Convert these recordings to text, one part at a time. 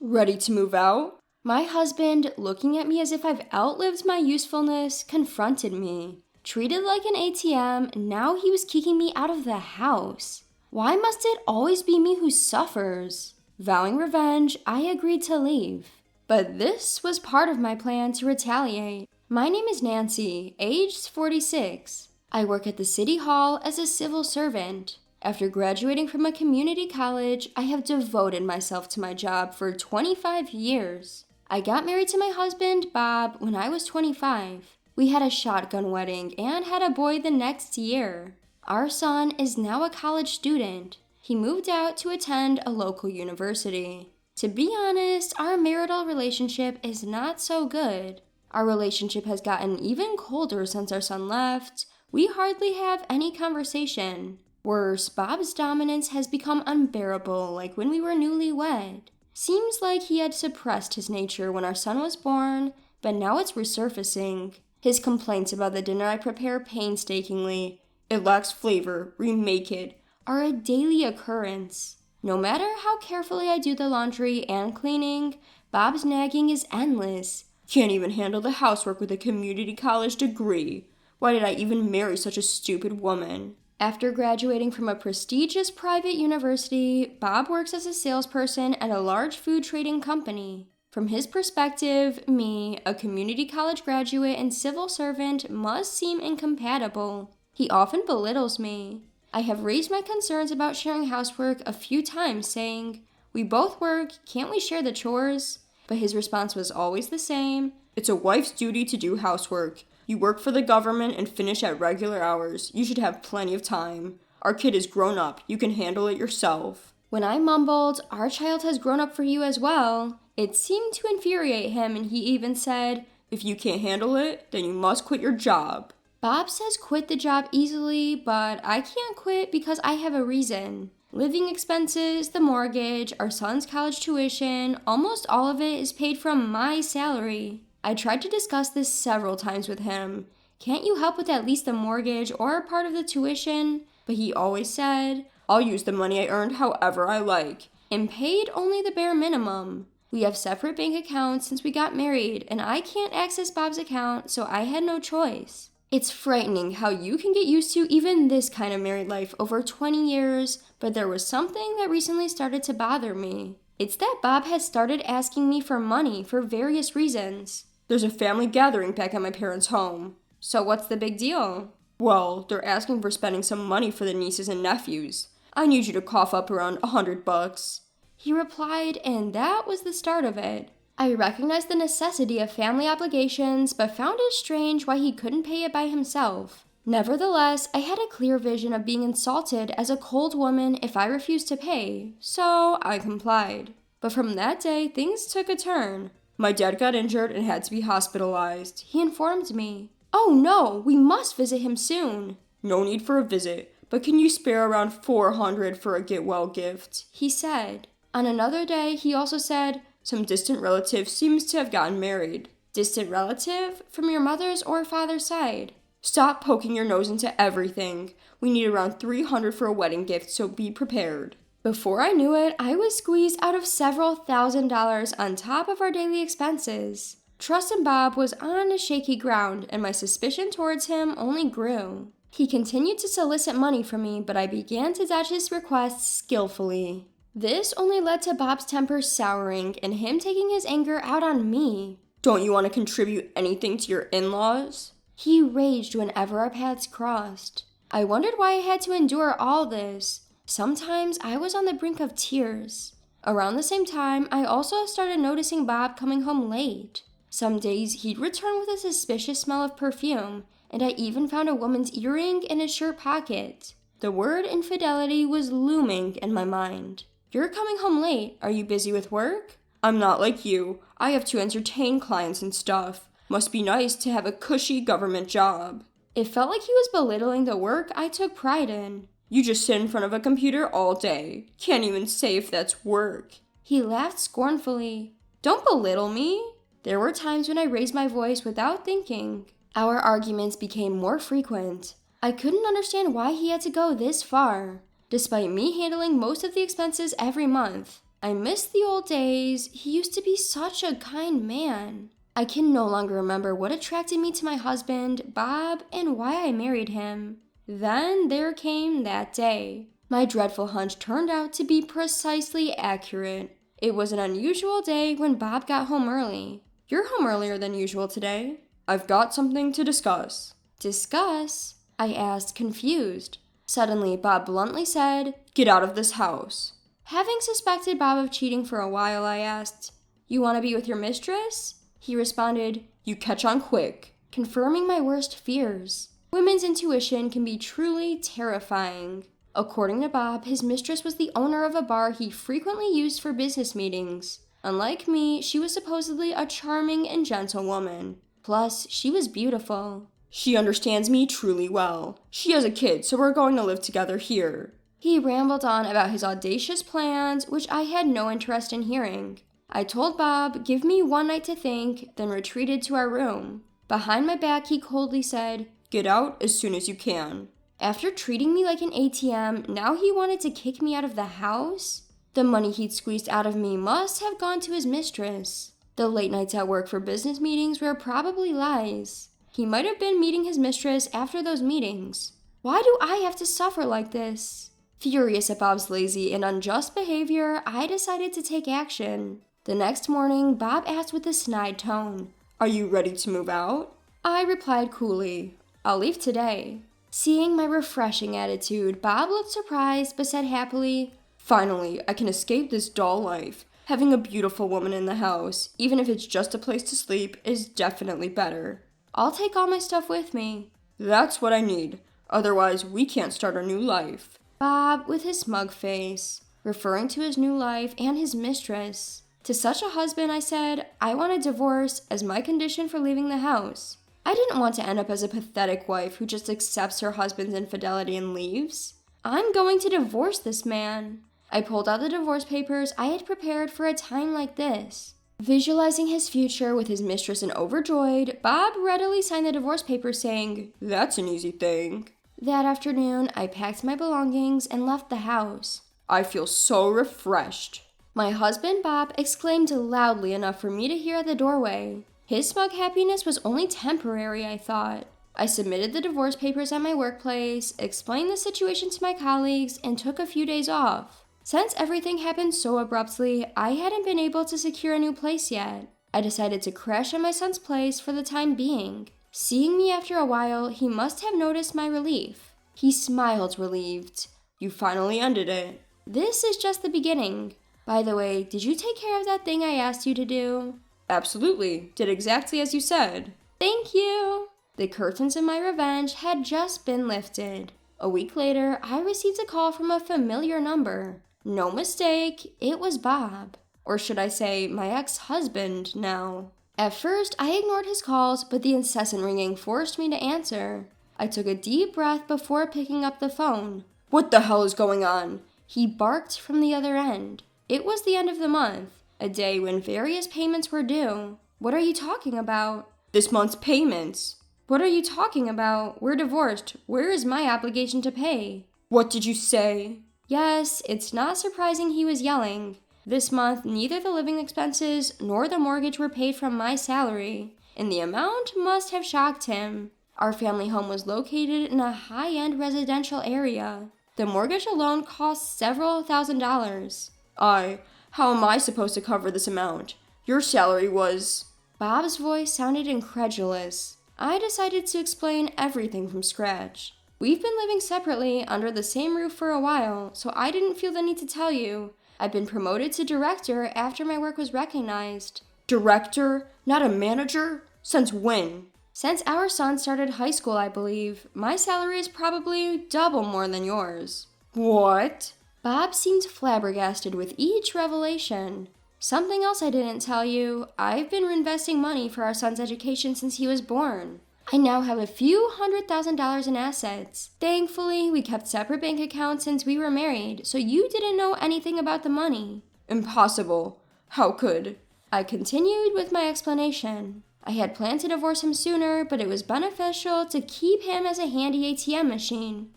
Ready to move out? My husband, looking at me as if I've outlived my usefulness, confronted me. Treated like an ATM, now he was kicking me out of the house. Why must it always be me who suffers? Vowing revenge, I agreed to leave. But this was part of my plan to retaliate. My name is Nancy, aged 46. I work at the City Hall as a civil servant. After graduating from a community college, I have devoted myself to my job for 25 years. I got married to my husband, Bob, when I was 25. We had a shotgun wedding and had a boy the next year. Our son is now a college student. He moved out to attend a local university. To be honest, our marital relationship is not so good. Our relationship has gotten even colder since our son left. We hardly have any conversation. Worse, Bob's dominance has become unbearable, like when we were newlywed. Seems like he had suppressed his nature when our son was born, but now it's resurfacing. His complaints about the dinner I prepare painstakingly, "It lacks flavor, remake it," are a daily occurrence. No matter how carefully I do the laundry and cleaning, Bob's nagging is endless. "Can't even handle the housework with a community college degree. Why did I even marry such a stupid woman?" After graduating from a prestigious private university, Bob works as a salesperson at a large food trading company. From his perspective, me, a community college graduate and civil servant, must seem incompatible. He often belittles me. I have raised my concerns about sharing housework a few times, saying, "We both work, can't we share the chores?" But his response was always the same. "It's a wife's duty to do housework. You work for the government and finish at regular hours. You should have plenty of time. Our kid is grown up. You can handle it yourself." When I mumbled, "Our child has grown up for you as well," it seemed to infuriate him, and he even said, "If you can't handle it, then you must quit your job." Bob says quit the job easily, but I can't quit because I have a reason. Living expenses, the mortgage, our son's college tuition, almost all of it is paid from my salary. I tried to discuss this several times with him. "Can't you help with at least the mortgage or part of the tuition?" But he always said, "I'll use the money I earned however I like," and paid only the bare minimum. We have separate bank accounts since we got married, and I can't access Bob's account, so I had no choice. It's frightening how you can get used to even this kind of married life over 20 years, but there was something that recently started to bother me. It's that Bob has started asking me for money for various reasons. "There's a family gathering back at my parents' home." "So what's the big deal?" "Well, they're asking for spending some money for the nieces and nephews. I need you to cough up around $100. He replied, and that was the start of it. I recognized the necessity of family obligations, but found it strange why he couldn't pay it by himself. Nevertheless, I had a clear vision of being insulted as a cold woman if I refused to pay, so I complied. But from that day, things took a turn. "My dad got injured and had to be hospitalized," he informed me. "Oh no, we must visit him soon." "No need for a visit, but can you spare around $400 for a get-well gift?" he said. On another day, he also said, "Some distant relative seems to have gotten married." "Distant relative? From your mother's or father's side?" "Stop poking your nose into everything. We need around $300 for a wedding gift, so be prepared." Before I knew it, I was squeezed out of several $1,000s on top of our daily expenses. Trust in Bob was on a shaky ground, and my suspicion towards him only grew. He continued to solicit money from me, but I began to dodge his requests skillfully. This only led to Bob's temper souring and him taking his anger out on me. "Don't you want to contribute anything to your in-laws?" He raged whenever our paths crossed. I wondered why I had to endure all this. Sometimes I was on the brink of tears. Around the same time, I also started noticing Bob coming home late. Some days he'd return with a suspicious smell of perfume, and I even found a woman's earring in his shirt pocket. The word infidelity was looming in my mind. "You're coming home late. Are you busy with work?" "I'm not like you. I have to entertain clients and stuff. Must be nice to have a cushy government job." It felt like he was belittling the work I took pride in. "You just sit in front of a computer all day. Can't even say if that's work." He laughed scornfully. "Don't belittle me." There were times when I raised my voice without thinking. Our arguments became more frequent. I couldn't understand why he had to go this far. Despite me handling most of the expenses every month, I miss the old days. He used to be such a kind man. I can no longer remember what attracted me to my husband, Bob, and why I married him. Then there came that day. My dreadful hunch turned out to be precisely accurate. It was an unusual day when Bob got home early. You're home earlier than usual today. I've got something to discuss. Discuss? I asked, confused. Suddenly, Bob bluntly said, "Get out of this house." Having suspected Bob of cheating for a while, I asked, "You want to be with your mistress?" He responded, "You catch on quick," confirming my worst fears. Women's intuition can be truly terrifying. According to Bob, his mistress was the owner of a bar he frequently used for business meetings. Unlike me, she was supposedly a charming and gentle woman. Plus, she was beautiful. "She understands me truly well. She has a kid, so we're going to live together here." He rambled on about his audacious plans, which I had no interest in hearing. I told Bob, give me one night to think, then retreated to our room. Behind my back, he coldly said, "Get out as soon as you can." After treating me like an ATM, now he wanted to kick me out of the house? The money he'd squeezed out of me must have gone to his mistress. The late nights at work for business meetings were probably lies. He might have been meeting his mistress after those meetings. Why do I have to suffer like this? Furious at Bob's lazy and unjust behavior, I decided to take action. The next morning, Bob asked with a snide tone, "Are you ready to move out?" I replied coolly, "I'll leave today." Seeing my refreshing attitude, Bob looked surprised but said happily, "Finally, I can escape this dull life. Having a beautiful woman in the house, even if it's just a place to sleep, is definitely better. I'll take all my stuff with me." "That's what I need. Otherwise, we can't start a new life." Bob, with his smug face, referring to his new life and his mistress. To such a husband, I said, I want a divorce as my condition for leaving the house. I didn't want to end up as a pathetic wife who just accepts her husband's infidelity and leaves. I'm going to divorce this man. I pulled out the divorce papers I had prepared for a time like this. Visualizing his future with his mistress and overjoyed, Bob readily signed the divorce papers saying, "That's an easy thing." That afternoon, I packed my belongings and left the house. I feel so refreshed. My husband, Bob, exclaimed loudly enough for me to hear at the doorway. His smug happiness was only temporary, I thought. I submitted the divorce papers at my workplace, explained the situation to my colleagues, and took a few days off. Since everything happened so abruptly, I hadn't been able to secure a new place yet. I decided to crash at my son's place for the time being. Seeing me after a while, he must have noticed my relief. He smiled relieved. "You finally ended it." This is just the beginning. By the way, did you take care of that thing I asked you to do? Absolutely. Did exactly as you said. Thank you. The curtains of my revenge had just been lifted. A week later, I received a call from a familiar number. No mistake, it was Bob. Or should I say, my ex-husband now. At first, I ignored his calls, but the incessant ringing forced me to answer. I took a deep breath before picking up the phone. "What the hell is going on?" He barked from the other end. It was the end of the month, a day when various payments were due. "What are you talking about?" "This month's payments." "What are you talking about? We're divorced. Where is my obligation to pay?" "What did you say?" Yes, it's not surprising he was yelling. This month, neither the living expenses nor the mortgage were paid from my salary, and the amount must have shocked him. Our family home was located in a high-end residential area. The mortgage alone cost several $1,000s. How am I supposed to cover this amount? Your salary was..." Bob's voice sounded incredulous. I decided to explain everything from scratch. We've been living separately under the same roof for a while, so I didn't feel the need to tell you. I've been promoted to director after my work was recognized. Director? Not a manager? Since when? Since our son started high school, I believe. My salary is probably double more than yours. What? Bob seemed flabbergasted with each revelation. Something else I didn't tell you. I've been reinvesting money for our son's education since he was born. I now have a few $100,000 in assets. Thankfully, we kept separate bank accounts since we were married, so you didn't know anything about the money. Impossible. How could? I continued with my explanation. I had planned to divorce him sooner, but it was beneficial to keep him as a handy ATM machine.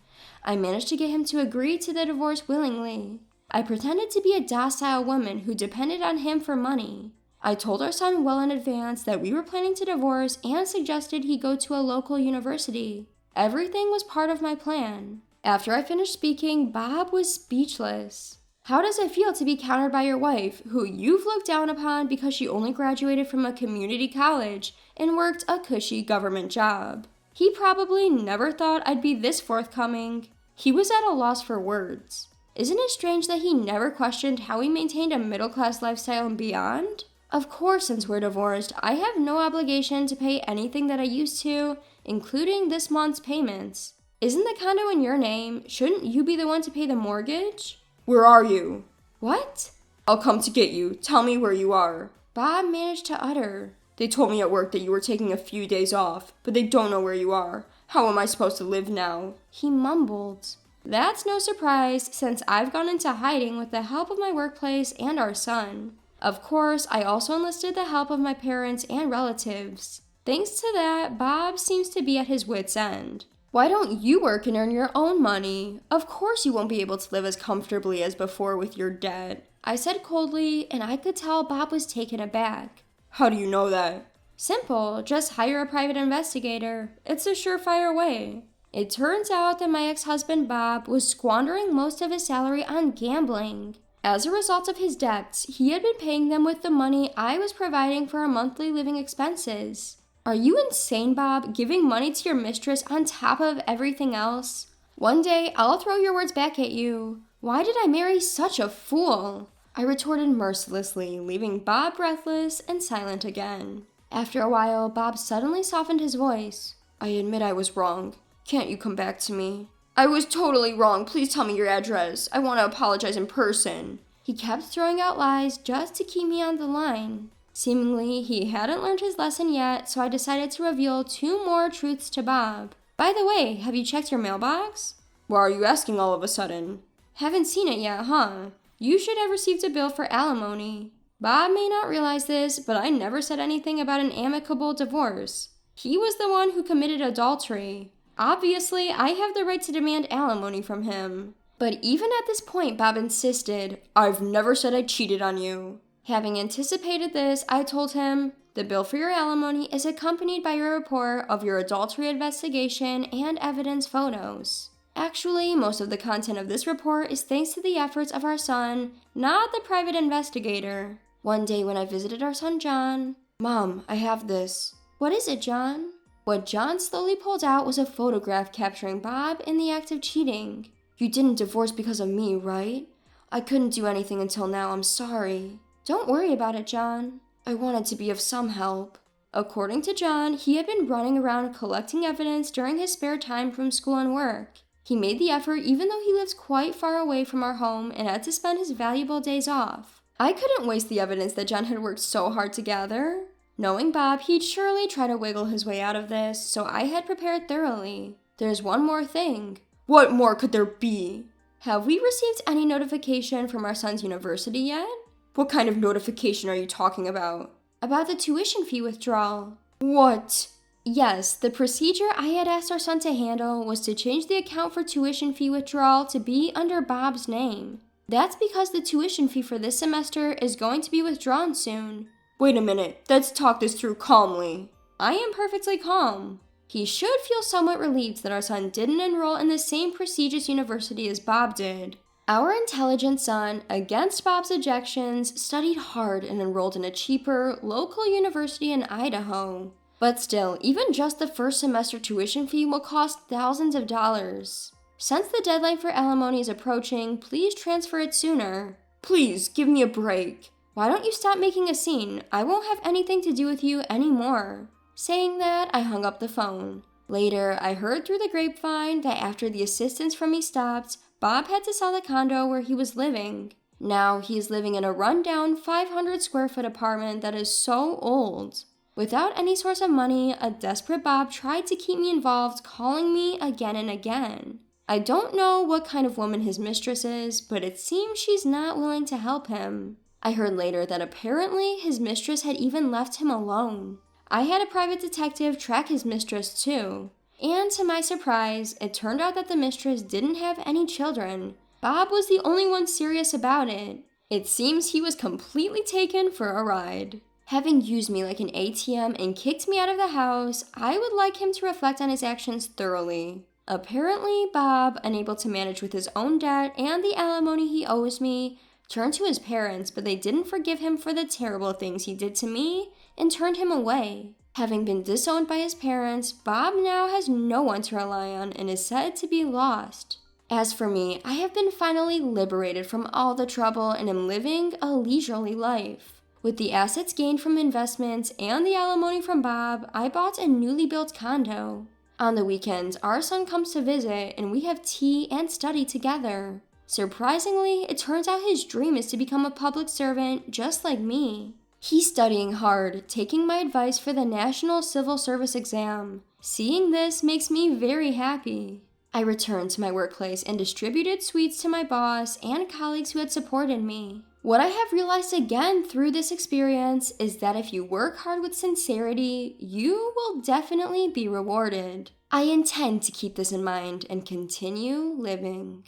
I managed to get him to agree to the divorce willingly. I pretended to be a docile woman who depended on him for money. I told our son well in advance that we were planning to divorce and suggested he go to a local university. Everything was part of my plan. After I finished speaking, Bob was speechless. How does it feel to be countered by your wife, who you've looked down upon because she only graduated from a community college and worked a cushy government job? He probably never thought I'd be this forthcoming. He was at a loss for words. Isn't it strange that he never questioned how we maintained a middle-class lifestyle and beyond? Of course, since we're divorced, I have no obligation to pay anything that I used to, including this month's payments. Isn't the condo in your name? Shouldn't you be the one to pay the mortgage? Where are you? What? I'll come to get you. Tell me where you are. Bob managed to utter. They told me at work that you were taking a few days off, but they don't know where you are. How am I supposed to live now? He mumbled. That's no surprise, since I've gone into hiding with the help of my workplace and our son. Of course, I also enlisted the help of my parents and relatives. Thanks to that, Bob seems to be at his wit's end. Why don't you work and earn your own money? Of course you won't be able to live as comfortably as before with your debt, I said coldly, and I could tell Bob was taken aback. How do you know that? Simple, just hire a private investigator. It's a surefire way. It turns out that my ex-husband Bob was squandering most of his salary on gambling. As a result of his debts, he had been paying them with the money I was providing for our monthly living expenses. Are you insane, Bob, giving money to your mistress on top of everything else? One day, I'll throw your words back at you. Why did I marry such a fool? I retorted mercilessly, leaving Bob breathless and silent again. After a while, Bob suddenly softened his voice. I admit I was wrong. Can't you come back to me? I was totally wrong. Please tell me your address. I want to apologize in person. He kept throwing out lies just to keep me on the line. Seemingly, he hadn't learned his lesson yet, so I decided to reveal 2 more truths to Bob. By the way, have you checked your mailbox? Why are you asking all of a sudden? Haven't seen it yet, huh? You should have received a bill for alimony. Bob may not realize this, but I never said anything about an amicable divorce. He was the one who committed adultery. Obviously, I have the right to demand alimony from him. But even at this point, Bob insisted, I've never said I cheated on you. Having anticipated this, I told him, the bill for your alimony is accompanied by your report of your adultery investigation and evidence photos. Actually, most of the content of this report is thanks to the efforts of our son, not the private investigator. One day when I visited our son John, Mom, I have this. What is it, John? What John slowly pulled out was a photograph capturing Bob in the act of cheating. You didn't divorce because of me, right? I couldn't do anything until now, I'm sorry. Don't worry about it, John. I wanted to be of some help. According to John, he had been running around collecting evidence during his spare time from school and work. He made the effort even though he lives quite far away from our home and had to spend his valuable days off. I couldn't waste the evidence that John had worked so hard to gather. Knowing Bob, he'd surely try to wiggle his way out of this, so I had prepared thoroughly. There's one more thing. What more could there be? Have we received any notification from our son's university yet? What kind of notification are you talking about? About the tuition fee withdrawal. What? Yes, the procedure I had asked our son to handle was to change the account for tuition fee withdrawal to be under Bob's name. That's because the tuition fee for this semester is going to be withdrawn soon. Wait a minute, let's talk this through calmly. I am perfectly calm. He should feel somewhat relieved that our son didn't enroll in the same prestigious university as Bob did. Our intelligent son, against Bob's objections, studied hard and enrolled in a cheaper, local university in Idaho. But still, even just the first semester tuition fee will cost thousands of dollars. Since the deadline for alimony is approaching, please transfer it sooner. Please, give me a break. Why don't you stop making a scene? I won't have anything to do with you anymore. Saying that, I hung up the phone. Later, I heard through the grapevine that after the assistance from me stopped, Bob had to sell the condo where he was living. Now, he is living in a rundown 500 square foot apartment that is so old. Without any source of money, a desperate Bob tried to keep me involved, calling me again and again. I don't know what kind of woman his mistress is, but it seems she's not willing to help him. I heard later that apparently his mistress had even left him alone. I had a private detective track his mistress too. And to my surprise, it turned out that the mistress didn't have any children. Bob was the only one serious about it. It seems he was completely taken for a ride. Having used me like an ATM and kicked me out of the house, I would like him to reflect on his actions thoroughly. Apparently, Bob, unable to manage with his own debt and the alimony he owes me, turned to his parents, but they didn't forgive him for the terrible things he did to me and turned him away. Having been disowned by his parents, Bob now has no one to rely on and is said to be lost. As for me, I have been finally liberated from all the trouble and am living a leisurely life. With the assets gained from investments and the alimony from Bob, I bought a newly built condo. On the weekends, our son comes to visit and we have tea and study together. Surprisingly, it turns out his dream is to become a public servant just like me. He's studying hard, taking my advice for the National Civil Service exam. Seeing this makes me very happy. I returned to my workplace and distributed sweets to my boss and colleagues who had supported me. What I have realized again through this experience is that if you work hard with sincerity, you will definitely be rewarded. I intend to keep this in mind and continue living.